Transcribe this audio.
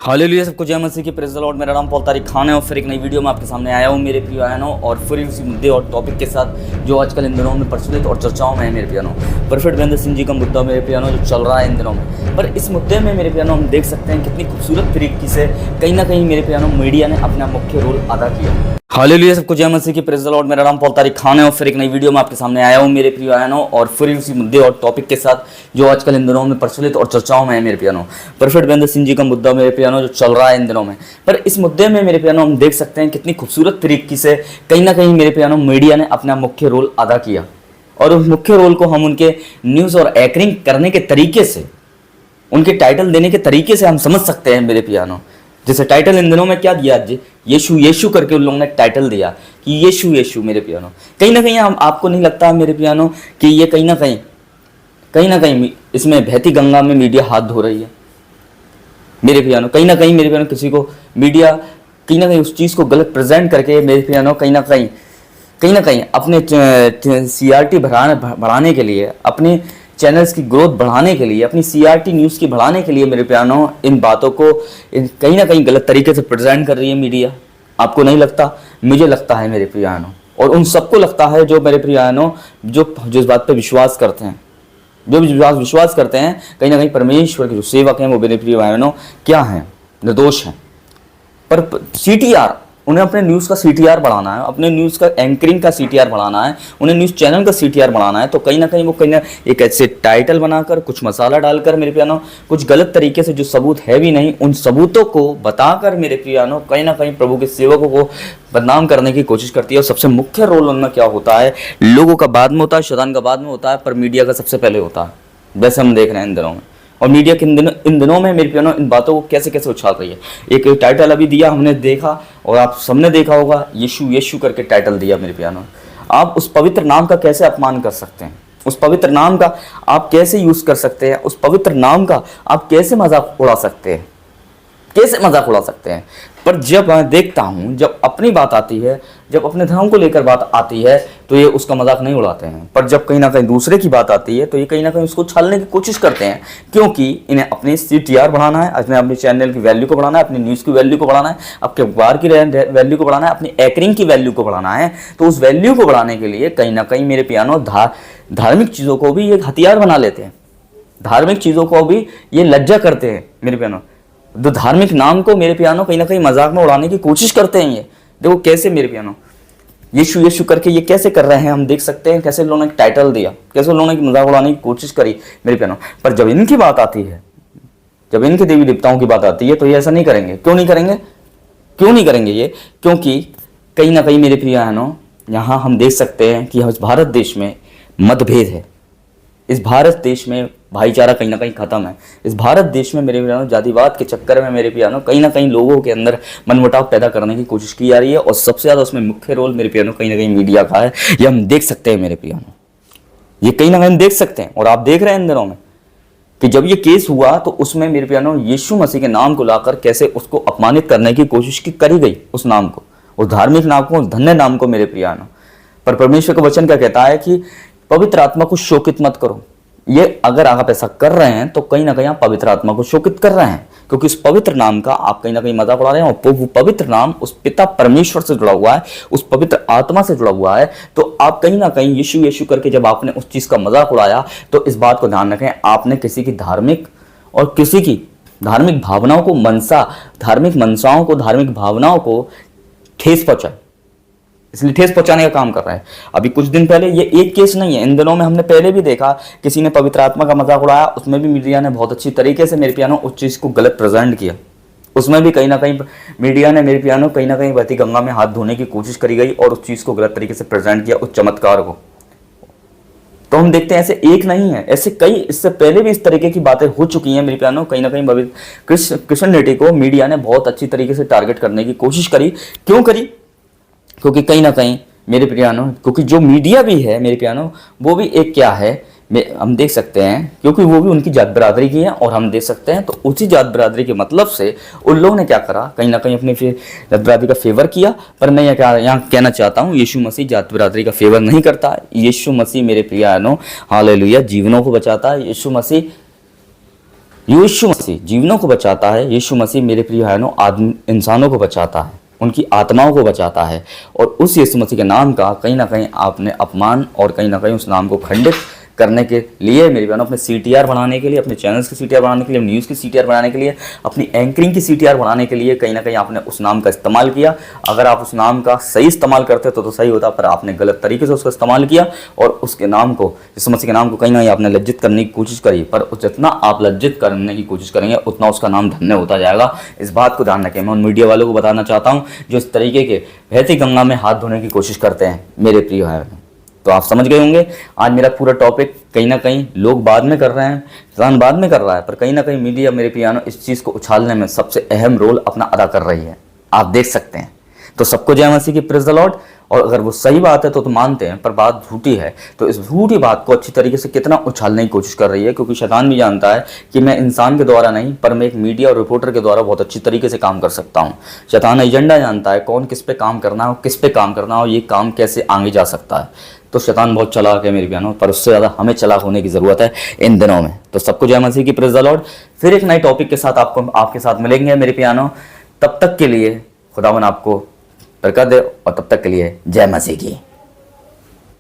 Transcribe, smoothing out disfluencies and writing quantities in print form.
Hallelujah, सबको जय मसीह की प्रेज़ द लॉर्ड। मेरा नाम पॉल तारिक खान है और फिर एक नई वीडियो में आपके सामने आया हूँ मेरे प्रिय बहनों, और फिर उसी मुद्दे और टॉपिक के साथ जो आजकल इन दिनों में प्रचलित और चर्चाओं में है मेरे प्रियानो। प्रोफेट महेंद्र सिंह जी का मुद्दा मेरे प्रियानो जो चल रहा है इन दिनों में, पर इस मुद्दे में मेरे प्रियानो हम देख सकते हैं कितनी खूबसूरत तरीके से कहीं ना कहीं मेरे प्रियानो मीडिया ने अपना मुख्य रोल अदा किया। हालेलुया, सबको जय मसीह की प्रेज़ द लॉर्ड। मेरा नाम पॉल तारिक खान है और फिर एक नई वीडियो में आपके सामने आया हूँ मेरे प्रिय बहनों, और फिर उसी मुद्दे और टॉपिक के साथ जो आजकल इन दिनों में प्रचलित और चर्चाओं में है मेरे प्रियानो। प्रोफेट महेंद्र सिंह जी का मुद्दा मेरे प्रियानो जो चल रहा है इन दिनों में, पर इस मुद्दे में मेरे प्रियानो हम देख सकते हैं कितनी खूबसूरत तरीके से कहीं ना कहीं मेरे प्रियानो मीडिया ने अपना मुख्य रोल अदा किया, और उस मुख्य रोल को हम उनके न्यूज़ और एंकरिंग करने के तरीके से, उनके टाइटल देने के तरीके से हम समझ सकते हैं मेरे प्रियानो। जैसे टाइटल इन दिनों में क्या दिया, यीशु यीशु करके उन लोगों ने टाइटल दिया कि यीशु यीशु मेरे प्रियानो। कहीं ना कहीं हम आपको नहीं लगता मेरे प्रियानो कि ये कहीं ना कहीं इसमें बहती गंगा में मीडिया हाथ धो रही है मेरे प्रियानो। कहीं ना कहीं मेरे प्रियानो किसी को मीडिया कहीं ना कहीं उस चीज़ को गलत प्रेजेंट करके मेरे प्रियानो कहीं ना कहीं अपने CRT बढ़ाने के लिए, अपने चैनल्स की ग्रोथ बढ़ाने के लिए, अपनी CRT न्यूज़ की बढ़ाने के लिए मेरे प्यानो इन बातों को कहीं ना कहीं गलत तरीके से प्रेजेंट कर रही है मीडिया। आपको नहीं लगता? मुझे लगता है मेरे प्रियानो, और उन सबको लगता है जो मेरे प्रियानो जो इस बात पे विश्वास करते हैं, जो विश्वास करते हैं कहीं ना कहीं परमेश्वर के जो सेवक हैं वो मेरे प्रिय बहनों क्या हैं, निर्दोष हैं। पर CTR, उन्हें अपने न्यूज़ का CTR बढ़ाना है, अपने न्यूज़ का एंकरिंग का CTR बढ़ाना है, उन्हें न्यूज़ चैनल का CTR बढ़ाना है, तो कहीं ना कहीं वो एक ऐसे टाइटल बनाकर कुछ मसाला डालकर मेरे प्रियानो कुछ गलत तरीके से जो सबूत है भी नहीं, उन सबूतों को बताकर मेरे प्रियानो कहीं ना कहीं प्रभु के सेवकों को बदनाम करने की कोशिश करती है। और सबसे मुख्य रोल उनमें क्या होता है, लोगों का बाद में होता है, शैतान का बाद में होता है, पर मीडिया का सबसे पहले होता है। वैसे हम देख रहे हैं इन दिनों में, और मीडिया के इन दिनों में मेरे प्यानो इन बातों को कैसे उछाल रही है। एक टाइटल अभी दिया हमने देखा, और आप सबने देखा होगा, यीशु यीशु करके टाइटल दिया मेरे प्यानो। आप उस पवित्र नाम का कैसे अपमान कर सकते हैं, उस पवित्र नाम का आप कैसे यूज़ कर सकते हैं, उस पवित्र नाम का आप कैसे मजाक उड़ा सकते हैं, पर जब मैं देखता हूँ, जब अपनी बात आती है, जब अपने धर्म को लेकर बात आती है, तो ये उसका मजाक नहीं उड़ाते हैं। पर जब कहीं ना कहीं दूसरे की बात आती है तो ये कहीं ना कहीं उसको छालने की कोशिश करते हैं, क्योंकि इन्हें अपनी CTR बढ़ाना है, अपने चैनल की वैल्यू को बढ़ाना है, अपनी न्यूज़ की वैल्यू को बढ़ाना है, आपके अखबार की वैल्यू को बढ़ाना है, अपनी एंकरिंग की वैल्यू को बढ़ाना है। तो उस वैल्यू को बढ़ाने के लिए कहीं ना कहीं मेरे प्यानो धार्मिक चीज़ों को भी एक हथियार बना लेते हैं, धार्मिक चीज़ों को भी ये लज्जा करते हैं मेरे प्यानो। तो धार्मिक नाम को मेरे प्यानो कहीं ना कहीं मजाक में उड़ाने की कोशिश करते हैं। ये देखो कैसे मेरे प्यानो यीशु यीशु करके ये कैसे कर रहे हैं, हम देख सकते हैं कैसे लोगों ने टाइटल दिया, कैसे लोगों ने मजाक उड़ाने की कोशिश करी मेरे प्यानो। पर जब इनकी बात आती है, जब इनके देवी देवताओं की बात आती है, तो ये ऐसा नहीं करेंगे। क्यों नहीं करेंगे ये? क्योंकि कहीं ना कहीं मेरे प्रियानो यहाँ हम देख सकते हैं कि इस भारत देश में मतभेद है, इस भारत देश में भाईचारा कहीं ना कहीं खत्म है। इस भारत देश में मेरे प्यानो जातिवाद के चक्कर में मेरे प्यानो कहीं ना कहीं लोगों के अंदर मनमुटाव पैदा करने की कोशिश की जा रही है, और सबसे ज़्यादा उसमें मुख्य रोल मेरे प्यानो कहीं ना कहीं मीडिया का है। ये हम देख सकते हैं मेरे प्यानो, ये कहीं ना कहीं देख सकते हैं। और आप देख रहे हैं इन दिनों में कि जब ये केस हुआ तो उसमें मेरे प्यानो यीशु मसीह के नाम को लाकर कैसे उसको अपमानित करने की कोशिश करी गई, उस नाम को, उस धार्मिक नाम को, उस धन्य नाम को मेरे प्यानो। पर परमेश्वर का वचन क्या कहता है कि पवित्र आत्मा को शोकित मत करो। ये अगर आप ऐसा कर रहे हैं तो कहीं ना कहीं आप पवित्र आत्मा को शोकित कर रहे हैं, क्योंकि उस पवित्र नाम का आप कहीं ना कहीं मजाक उड़ा रहे हैं। और वो पवित्र नाम उस पिता परमेश्वर से जुड़ा हुआ है, उस पवित्र आत्मा से जुड़ा हुआ है। तो आप कहीं ना कहीं यीशु यीशु करके जब आपने उस चीज़ का मजाक उड़ाया, तो इस बात को ध्यान रखें, आपने किसी की धार्मिक और किसी की धार्मिक भावनाओं को धार्मिक भावनाओं को ठेस पहुंचाई, इसलिए ठेस पहुंचाने का काम कर रहा है। अभी कुछ दिन पहले, ये एक केस नहीं है, इन दिनों में हमने पहले भी देखा, किसी ने पवित्र आत्मा का मजाक उड़ाया, उसमें भी मीडिया ने बहुत अच्छी तरीके से मेरे प्यानो उस चीज़ को गलत प्रेजेंट किया। उसमें भी कहीं ना कहीं मीडिया ने मेरे प्यानो कहीं ना कहीं बहती गंगा में हाथ धोने की कोशिश करी गई, और उस चीज़ को गलत तरीके से प्रेजेंट किया, उस चमत्कार को। तो हम देखते हैं ऐसे एक नहीं है, ऐसे कई इससे पहले भी इस तरीके की बातें हो चुकी हैं मेरे प्यानो। कहीं ना कहीं क्रिश्चियनिटी को मीडिया ने बहुत अच्छी तरीके से टारगेट करने की कोशिश करी। क्यों करी? क्योंकि कहीं ना कहीं मेरे प्रियानो, क्योंकि जो मीडिया भी है मेरे प्रियानो, वो भी एक क्या है, हम देख सकते हैं, क्योंकि वो भी उनकी जात बिरादरी की है, और हम देख सकते हैं तो उसी जात बिरादरी के मतलब से उन लोगों ने क्या करा, कहीं ना कहीं अपनी जात बिरादरी का फेवर किया। पर मैं यहाँ कहना चाहता हूँ, यीशु मसीह जात बिरादरी का फेवर नहीं करता। यीशु मसीह मेरे प्रियानो हालेलुया जीवनों को बचाता है। यीशु मसीह यीशु मसीह जीवनों को बचाता है। यीशु मसीह मेरे प्रिय भाइयों आदमी इंसानों को बचाता है, उनकी आत्माओं को बचाता है। और उस यीशु मसीह के नाम का कहीं ना कहीं आपने अपमान और कहीं ना कहीं उस नाम को खंडित करने के लिए मेरे बहनों अपने CTR बढ़ाने के लिए, अपने चैनल्स की CTR बढ़ाने के लिए, न्यूज़ की CTR बढ़ाने के लिए, अपनी एंकरिंग की CTR बढ़ाने के लिए कहीं ना कहीं आपने उस नाम का इस्तेमाल किया। अगर आप उस नाम का सही इस्तेमाल करते तो सही होता, पर आपने गलत तरीके से उसका इस्तेमाल किया और उसके नाम को, यीशु मसीह के नाम को कहीं ना कहीं आपने लज्जित करने की कोशिश करी। पर जितना आप लज्जित करने की कोशिश करेंगे उतना उसका नाम धन्य होता जाएगा। इस बात को ध्यान रखें। मैं उन मीडिया वालों को बताना चाहता हूँ जो इस तरीके के बहती गंगा में हाथ धोने की कोशिश करते हैं मेरे प्रिय भाई। तो आप समझ गए होंगे आज मेरा पूरा टॉपिक। कहीं ना कहीं लोग बाद में कर रहे हैं, इंसान बाद में कर रहा है, पर कहीं ना कहीं मीडिया मेरे पियानो इस चीज़ को उछालने में सबसे अहम रोल अपना अदा कर रही है। आप देख सकते हैं। तो सबको जय मसीह की, प्रेज द लॉर्ड। और अगर वो सही बात है तो मानते हैं, पर बात झूठी है तो इस झूठी बात को अच्छी तरीके से कितना उछालने की कोशिश कर रही है, क्योंकि शैतान भी जानता है कि मैं इंसान के द्वारा नहीं पर मैं एक मीडिया और रिपोर्टर के द्वारा बहुत अच्छी तरीके से काम कर सकता हूँ। शैतान एजेंडा जानता है कौन किस पे काम करना है, किस पे काम करना है और ये काम कैसे आगे जा सकता है। तो शैतान बहुत चालाक है मेरी बहनों, पर उससे ज़्यादा हमें चालाक होने की ज़रूरत है इन दिनों में। तो सबको जय मसीह की, प्रेज द लॉर्ड। फिर एक नए टॉपिक के साथ आपके साथ मिलेंगे मेरे पियानो। तब तक के लिए खुदावन आपको बरकत दे और तब तक के लिए जय मसीह की।